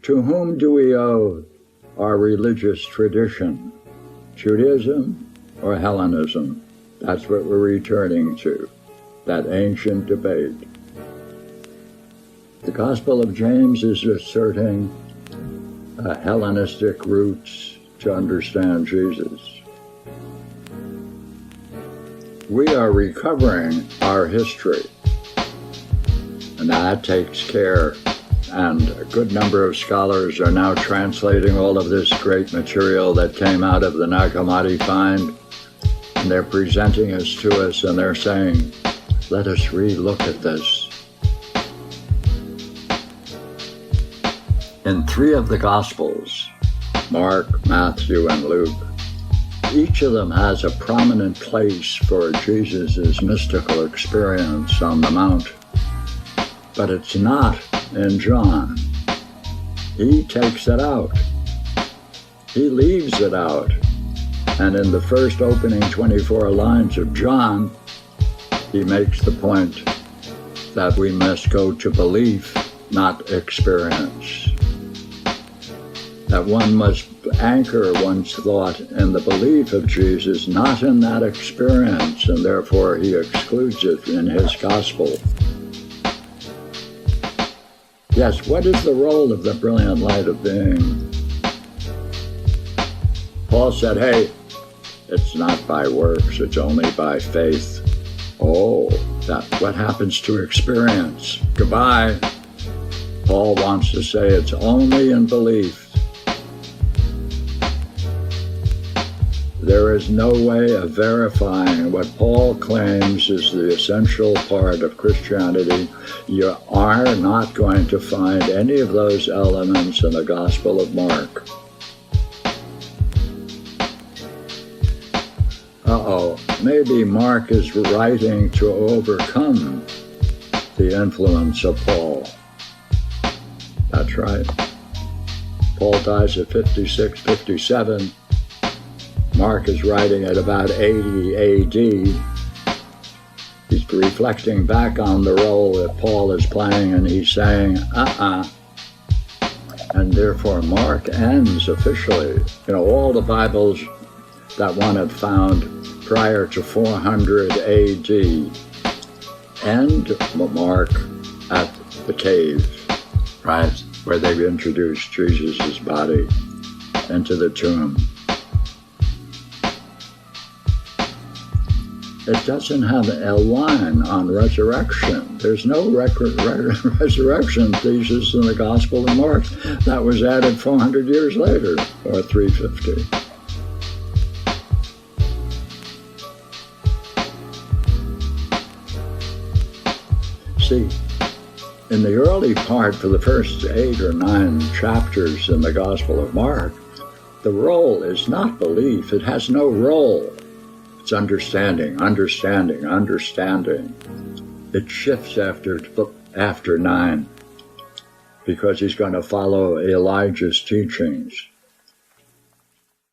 To whom do we owe our religious tradition? Judaism or Hellenism? That's what we're returning to, that ancient debate. The Gospel of James is asserting Hellenistic roots to understand Jesus. We are recovering our history, and that takes care, and a good number of scholars are now translating all of this great material that came out of the Nag Hammadi find, and they're presenting it to us, and they're saying, let us re-look at this. In 3 of the Gospels, Mark, Matthew, and Luke, each of them has a prominent place for Jesus' mystical experience on the Mount, but it's not in John. He takes it out. He leaves it out. And in the first opening 24 lines of John, he makes the point that we must go to belief, not experience. That one must anchor one's thought in the belief of Jesus, not in that experience, and therefore he excludes it in his gospel. Yes, what is the role of the brilliant light of being? Paul said, hey, it's not by works, it's only by faith. Oh, what happens to experience? Goodbye. Paul wants to say it's only in belief. There is no way of verifying what Paul claims is the essential part of Christianity. You are not going to find any of those elements in the Gospel of Mark. Maybe Mark is writing to overcome the influence of Paul. That's right. Paul dies at 56, 57. Mark is writing at about 80 AD. He's reflecting back on the role that Paul is playing, and he's saying, And therefore Mark ends officially. All the Bibles that one had found prior to 400 AD end Mark at the cave, right, where they've introduced Jesus' body into the tomb. It doesn't have a line on resurrection. There's no resurrection thesis in the Gospel of Mark. That was added 400 years later, or 350. See, in the early part, for the first 8 or 9 chapters in the Gospel of Mark, the role is not belief. It has no role. It's understanding. It shifts after 9 because he's going to follow Elijah's teachings.